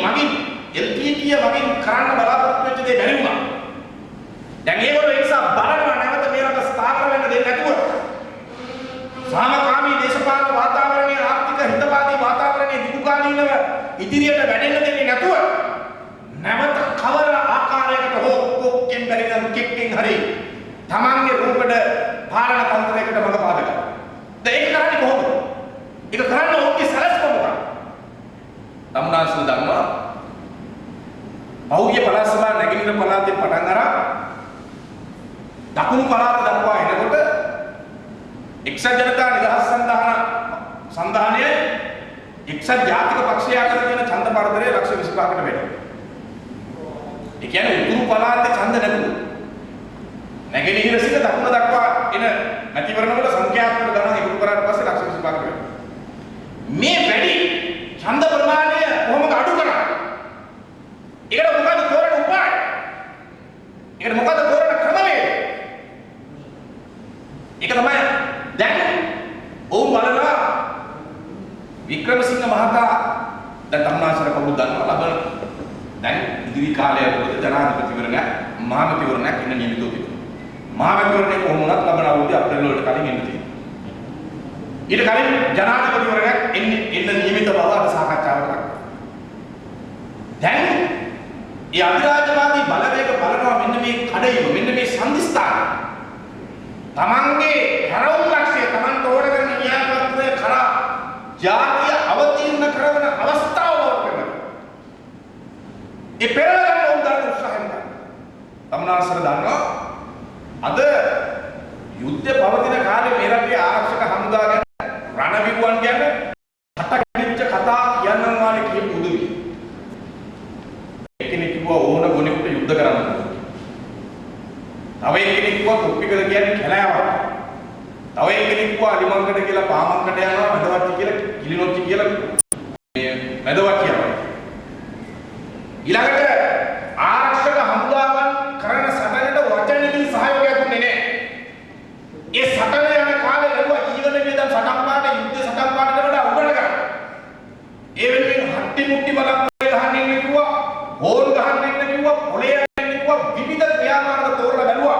මගින් LTT මගින් කරන්න බලාපොරොත්තු වෙච්ච දේ බැරි වුණා. දැන් ඒගොල්ලෝ ඒ නිසා බලනවා නැවත මේ රට ස්ථාවර වෙන්න දෙන්නේ නැතුව. සාමකාමී දේශපාලන වාතාවරණයේ ආර්ථික හිතවාදී වාතාවරණයේ දිගුකාලීනව ඉදිරියට වැඩෙන්න දෙන්නේ නැතුව නැවත කවර ආකාරයකට හෝ කොක්කෙන් බැරි නම් කෙක්කෙන් හරි තමන්ගේ රූපඩ පාලන තන්ත්‍රයකට මඟ පාද ගන්න. දැන් ඒක කරන්නේ කොහොමද? ඒක කරන්න ඕකේ සලස්කම මොකක්ද? තමුනාසල දන්නවා පෞද්ගලික පළාත් සභා නැගිටින පළාතේ පටන් අරන් දකුණු පළාත දක්වා එනකොට එක්සත් ජනතා නිදහස් සන්ධානයේ එක්සත් ජාතික පක්ෂය අතර තියෙන ඡන්ද පරතරය ලක්ෂ 25කට වැඩි. ඒ කියන්නේ උතුරු පළාතේ ඡන්ද නැතුව නැගෙනහිර සිට දකුණ දක්වා එන මැතිවරණ වල සංඛ්‍යාත්මක ගණන එකතු කරාට පස්සේ ලක්ෂ 25කට වැඩි. මේ වැඩි ඡන්ද ප්‍රමාණය කොහොමද අඩු කරන්නේ? ඒකට මොකද තෝරන උපාය? ඒකට මොකද තෝරන ක්‍රමවේද? ඒක තමයි දැන් ඔවුන් බලනවා වික්‍රමසිංහ මහතා දැන් තමුනාසල කවුරුද දන්නවා ලබන දැන් ඉදිරි කාලය වලදී ජනාධිපතිවරණයක් මහමැතිවරණයක් ඉන්න නියමිතව තිබුණා. මහමැතිවරණය කොහොම වුණත් ලබන අවුරුද්දේ අප්‍රේල් වලට කලින් එන්න තියෙනවා. ඊට කලින් ජනාධිපතිවරණයක් එන්න නියමිත බව අද සාකච්ඡාවට ලක්. දැන් ඒ අධිරාජ්‍යවාදී බලවේග බලනවා මෙන්න මේ කඩයිම මෙන්න මේ සංදිස්ථාන තමන්ගේ හැරවුම් ලක්ෂ්‍ය තමන්ට ඕන කරන න්‍යායපත්‍රය කරා ජාතිය අවතීර්ණ කරන අවස්ථාව බවට පෙනෙනවා. ඒ පෙරල ගන්න උන් ගන්න උත්සාහයෙන් ගන්න. තමුනාසල දන්නවා අද යුද්ධ පවතින කාලේ මේ රටේ ආරක්ෂක හමුදා ගැන රණවිරුවන් ගැන හටගැනිච්ච කතා කියන්නම් වාලේ කියපු උදවිය. එක්කෙනෙක් කිව්වා ඕන ගොනෙකුට යුද්ධ කරන්න. තව එක්කෙනෙක් කිව්වා කුප්පිකල කියන්නේ කැලෑවක්. තව එක්කෙනෙක් කිව්වා අලිමංගඩ කියලා පාමංගඩ යනවා මැදවත්ටි කියලා කිලිනොච්චි කියලා මේ මැදවත්ටි යනවා. ඊළඟට ආරක්ෂක හමුදාවන් කරන සටනට වචනකින් සහයෝගයක් දුන්නේ නැහැ. ඒ සටන යන කාලේ ලැබුවා ජීවන වේදම් සටන් පාට යුද්ධ සටන් පාටට වඩා උගණ ගන්න. ඒ වෙනුවෙන් හට්ටි මුට්ටි බලක් ගහන්න ඉන්න කිව්වා, හෝල් ගහන්න ඉන්න කිව්වා, පොලේ යන්න කිව්වා, විවිධ ක්‍රියාමාර්ග තෝරලා බැලුවා.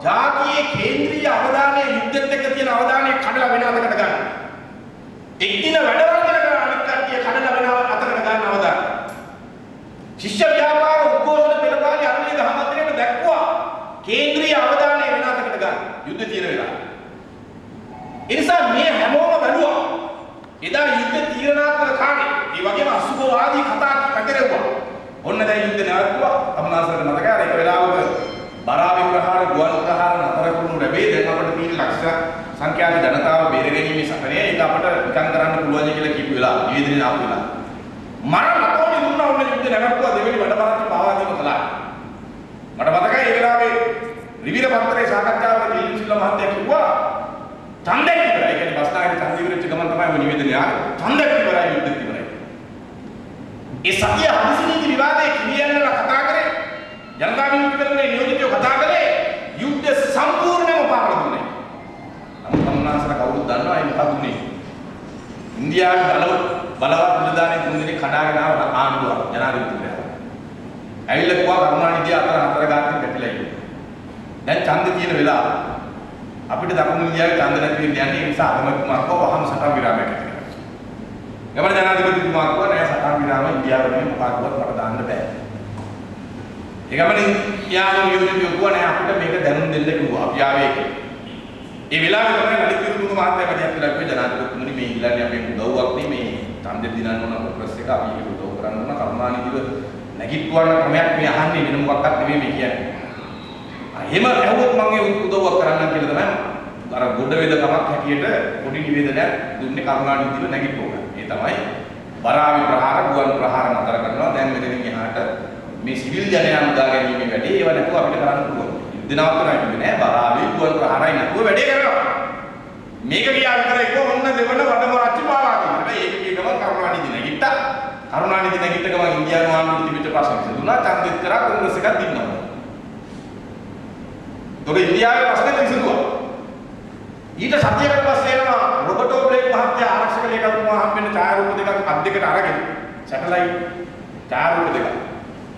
ජාතියේ කේන්ද්‍රීය අවධානය යුද්ධෙත් එක්ක තියෙන අවධානය කඩලා වෙනවකට ගන්න. එක්දින වැඩවලට කරන අනිත් කට්ටිය කඩලා වෙනව අතකට ගන්න අවධානය. ශිෂ්‍ය ව්‍යාපාර උද්ඝෝෂණ පෙරපාලි අරලිය ගහමන්ත්‍රයට දැක්වුවා කේන්ද්‍රීය අවධානය වෙනවකට ගන්න. යුද්ධ තියෙන වෙලාව. ඒ නිසා මේ හැමෝම බැලුවා. එදා යුද්ධ තීරණාත්මක කාලේ මේ වගේම අසුභවාදී කතා පැතිරෙව්වා. ඔන්න දැන් යුද්ධ නැවතුවා. තමුනාසලට මතකයි අර එක වෙලාවක බරාවි ප්‍රහාර ගුවන් ප්‍රහාර නතර කරනු ලැබේ. දැන් අපිට තියෙන ලක්ෂ සංඛ්‍යාත ජනතාව බේරගැනීමේ සටනේ ඒක අපිට නිකන් කරන්න පුළුවන් කියලා කියපු වෙලාව නිවේදනය ආපු වෙලාව. මරණ ලතෝනි දුන්නා ඔන්න යුද්ධ නැවතුවා දෙවෙනි වැඩපරාජය පාවා දීම කළා. මට මතකයි ඒ වෙලාවේ රිවිර පත්‍රයේ සාකච්ඡාවක ජීවිසිල්ල මහත්තයා කිව්වා ඡන්දයක් ඉවරයි. ඒ කියන්නේ බස්නායක ඡන්ද ඉවරෙච්ච ගමන් තමයි ඔය නිවේදනය ආවේ. ඡන්දයක් ඉවරයි යුද්ධ ඉවරයි. ඒ සතිය හදිසිනීති විවාදයේ කිවියන්නලා කතා කරේ ජනතා විමුක්ති පෙරමුණේ නියෝජිතයෝ කතා කළේ යුද්ධ සම්පූර්ණයෙන්ම පාරලා දුන්නේ. නමුත් තමුනාසල කවුරුද දන්නවා ඒ මොකද උනේ? ඉන්දියාවේ බලවත් නිලධාරීන් තුන් දෙනෙක් කඩාගෙන ආව ආණ්ඩුව ජනාධිපතිවරයා. ඇවිල්ලා කිව්වා කරුණානිධිය අතර හතර ගානක් පැටලලා ඉන්නේ. දැන් ඡන්ද තියෙන වෙලාව අපිට දකුණු ඉන්දියාවේ ඡන්ද නැති වෙන්න යන්නේ ඒ නිසා අගමැතිතුමාට වහම සටන් විරාමයක් ඇති කරගන්න. ගමන ජනාධිපතිතුමා කිව්වා නෑ සටන් විරාම ඉන්දියාවේ මොකක්වත් මට දාන්න බෑ. ඒ ගමන යාළුවෝ යෝජිතයෝ කිව්වා නෑ අපිට මේක දැනුම් දෙන්න කිව්වා අපි ආවේ කියලා. ඒ වෙලාවේ තමයි ලලිත් විරුතුංග මහත්තයා මැදිහත් වෙලා කිව්වේ ජනාධිපතිතුමනි මේ ඉල්ලන්නේ අපේ උදව්වක් නේ මේ ඡන්දෙ දිනන්න ඕන කොටස් එක අපි ඒක උදව් කරන්න ඕන කරුණානිධිව නැගිට්ටුවන ක්‍රමයක් මේ අහන්නේ වෙන මොකක්වත් නෙමෙයි මේ කියන්නේ. එහෙම ඇහුවොත් මම ඒ උදව්වක් කරන්න කියලා තමයි අර ගොඩ වේදකමක් හැටියට පොඩි නිවේදනයක් දුන්නේ කරුණානිධිව නැගිට්ටුවන. ඒ තමයි බරාවි ප්‍රහාර ගුවන් ප්‍රහාර නතර කරනවා. දැන් මෙතනින් එහාට මේ සිවිල් ජනයා මුදා ගැනීමේ වැඩේ ඒව නැතුව අපිට කරන්න පුළුවන්. යුද්ධ නවත්තනවා කියන්නේ නෑ බරාවි ගුවන් ප්‍රහාරයි නැතුව වැඩේ කරනවා. මේක කියා විතරයි කොහොමද දෙවන වඩම රච්චි පාවා කියන්නේ. ඒක කියනවා කරුණානිධි නැගිට්ටා. කරුණානිධි නැගිට්ට ගමන් ඉන්දියානු ආණ්ඩුව තිබිච්ච ප්‍රශ්න විසඳුණා. ඡන්දෙත් කරා කොංග්‍රස් එකක් දින්නවා. තොර ඉන්දියාවේ ප්‍රශ්නේ විසඳුවා. ඊට සතියකට පස්සේ එනවා රොබර්ටෝ බ්ලේක් මහත්තයා ආරක්ෂක ලේකම්තුමා හම්බෙන්න ඡායාරූප දෙකක් අත් දෙකට අරගෙන සැටලයිට් ඡායාරූප දෙකක්.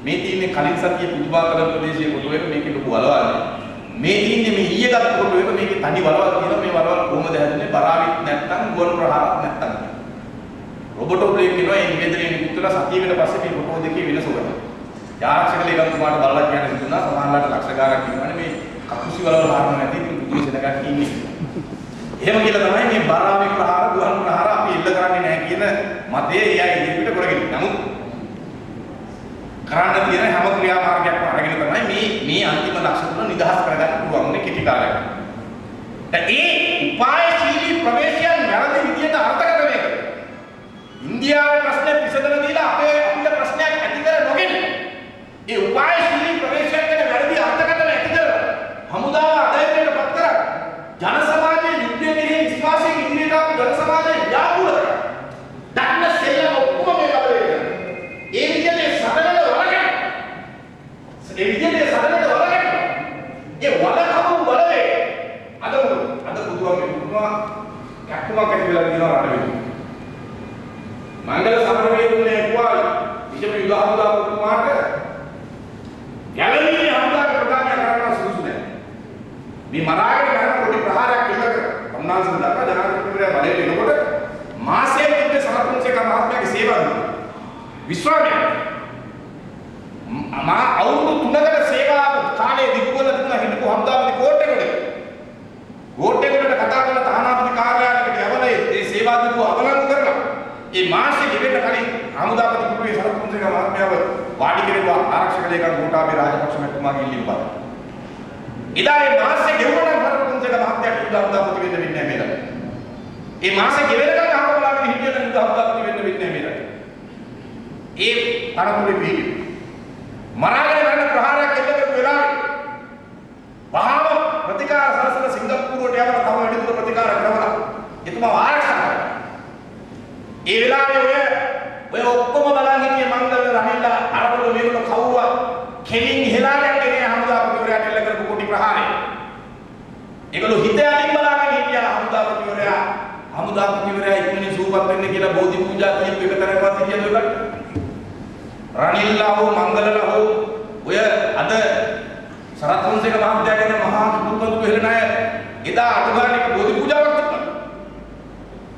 මේ තියෙන්නේ කලින් සතියේ පුදුමාකර ප්‍රදේශයේ ෆොටෝ එක මේකේ ලොකු වලවල්නේ. මේ තියෙන්නේ මේ ඊයේ ගත්ත ෆොටෝ එක මේකේ තනි වලවල් තියෙනවා. මේ වලවල් කොහොමද හැදුනේ? බරාවිත් නැත්නම් ගුවන් ප්‍රහාරක් නැත්නම්. රොබෝටෝ බ්‍රේක් කියනවා මේ නිවේදනයේ නිකුත් වෙලා සතියකට පස්සේ මේ ෆොටෝ දෙකේ වෙනස උගන්වනවා. ආරක්ෂක ලේකම්තුමාට බලලා කියන්න හිතුණා සමහරලාට ලක්ෂ ගාණක් කියනවානේ මේ කකුසි වලවල් හරන නැති පුදුම සෙනගක් ඉන්නේ. එහෙම කියලා තමයි මේ බරාවිත් ප්‍රහාර ගුවන් ප්‍රහාර අපි ඉල්ල කරන්නේ නැහැ කියන මතය එයා ඉදිරියට කරගෙන. නමුත් කරන්න තියෙන හැම ක්‍රියාමාර්ගයක්ම අරගෙන තමයි මේ අන්තිම ලක්ෂ්‍ය තුන නිදහස් කරගන්න පුළුවන් මේ කෙටි කාලයක. දැන් ඒ උපායශීලී ප්‍රවේශයන් වැරදි විදියට අර්ථකථනය කරනවා. ඉන්දියාවේ ප්‍රශ්නේ විසඳන දීලා අපිට ප්‍රශ්නයක් ඇති කර නොගෙන ඒ උපායශීලී ප්‍රවේශයන් ගැන වැරදි අර්ථකථන ඇති කරලා හමුදාව අධෛර්යයට පත් කරා. ජන සමාජයේ යුද්ධයේ කෙරෙහි විශ්වාසයෙන් ඉදිරියට ආපු ජන සමාජය ව්‍යාකූල කරා. දන්න සෙල්ලම ඔක්කොම මේ බලවේග. ඒ විදිහට සටනට ඒ විදිහට සටනට වලගන්න. ඒ වලකම බලවේ අද බුදුහාමි පුදුමා කැක්කමක් ඇති වෙලා තියෙනවා රට වෙන්නේ. මංගල සමරවේදුනේ පුවා විජේ යුදහමුදා පුතුමාට ගැලවීමේ හමුදාක ප්‍රධානය කරන්න සුදුසු නැහැ. මේ මරාගෙන කරන පොඩි ප්‍රහාරයක් ඉල්ල කර කම්නාන්සන් දක්වා ජනාධිපතිවරයා බලයට එනකොට මාසයක් තිබ්බේ සමත්තුන්සේ මහත්මයාගේ සේවාව විශ්වාසය මා අවුරුදු 3කට සේවාව කාලේ දිගුවල තිබුණා හිටපු හමුදාපති කෝට්ටේගොඩට කතා කරලා තහනාපති කාර්යාලයකට යවලා ඒ සේවා දිගුව අවලංගු කරලා ඒ මාසෙ ගෙවෙන්න කලින් හමුදාපති කුරුවේ සරත්තුන්සේක මහත්මයාව වාඩි කෙරෙව්වා ආරක්ෂක ලේකම් ගෝඨාභය රාජපක්ෂ මහත්මයාගේ ඉල්ලීම බල. ඉදා ඒ මාසෙ ගෙවුණා සරත්තුන්සේක මහත්මයාට හමුදාපති වෙන්න වෙන්නේ නැහැ මේකට. ඒ මාසෙ ගෙවෙනකන් අහවලාගෙන හිටියට හමුදාපති වෙන්න වෙන්නේ නැහැ මේකට. ඒ අරමුණේ පිළි මරාගෙන යන ප්‍රහාරයක් එල්ල කරපු වෙලාවේ වහාම ප්‍රතිකාර සරසන සිංගප්පූරුවට යවලා තම වැඩිදුර ප්‍රතිකාර කරවලා එතුමා ආරක්ෂා කරා. ඒ වෙලාවේ ඔය ඔක්කොම බලන් හිටියේ මංගල රනිල්ලා අරබල මේගොල්ලෝ කවුවා කෙලින් හෙලාගෙන ගේ හමුදාපතිවරයාට එල්ල කරපු කොටි ප්‍රහාරය. ඒගොල්ලෝ හිත යටින් බලාගෙන හිටියා හමුදාපතිවරයා ඉක්මනින් සූපත් වෙන්න කියලා බෝධි පූජා කියපු එක තරකවත් හිටියද ඔයකට? රනිල්ලා හෝ මංගලලා හෝ ඔය අද සරත්තුන්සේක මහත්තයාගෙන මහා කුතුහල වෙලන අය එදා අටගානික බෝධි පූජාවක් තිබ්බා.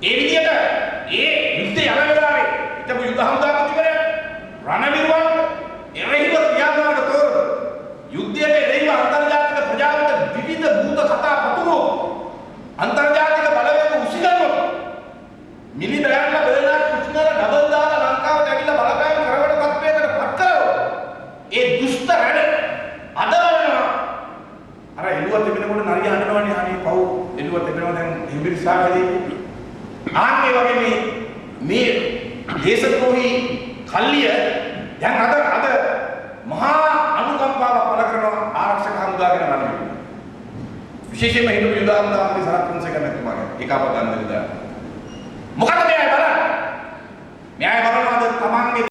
ඒ විදිහට ඒ යුද්ධය යන වෙලාවේ හිටපු යුද හමුදාපතිවරයා රණවිරුවන් එරෙහිව ක්‍රියාත්මක තෝරන යුද්ධයට එරෙහිව අන්තර්ජාතික ප්‍රජාවට විවිධ භූත කතා පතුරෝ අන්තර්ජාතික බලවේග උසිගන්වන මිලි බෑන්ලා බෙදලා කුෂ්ණර ඩබල් දාලා ලංකාවට ඇවිල්ලා බලපෑම් කරවන තත්ත්වයකට පත් කරනවා. ඒ දුෂ්ට වැඩ අද වෙනවා. අර එළුවත් තිබෙනකොට නරිය හඬනවනේ අනේ පව් එළුවත් තිබෙනවා දැන් හිඹිරිසාවේදී. ආන්නේ වගේ මේ දේශද්‍රෝහී කල්ලිය දැන් අද මහා අනුකම්පාවක් පළ කරනවා ආරක්ෂක හමුදාගෙන රණවිරු. විශේෂයෙන්ම හිටපු යුද හමුදාපති සරත්තුන්සේක මහත්මයාගේ ඒකාපදන් දෙන්න. මොකද මෙයා බලන්න. මෙයා බලනවාද තමන්ගේ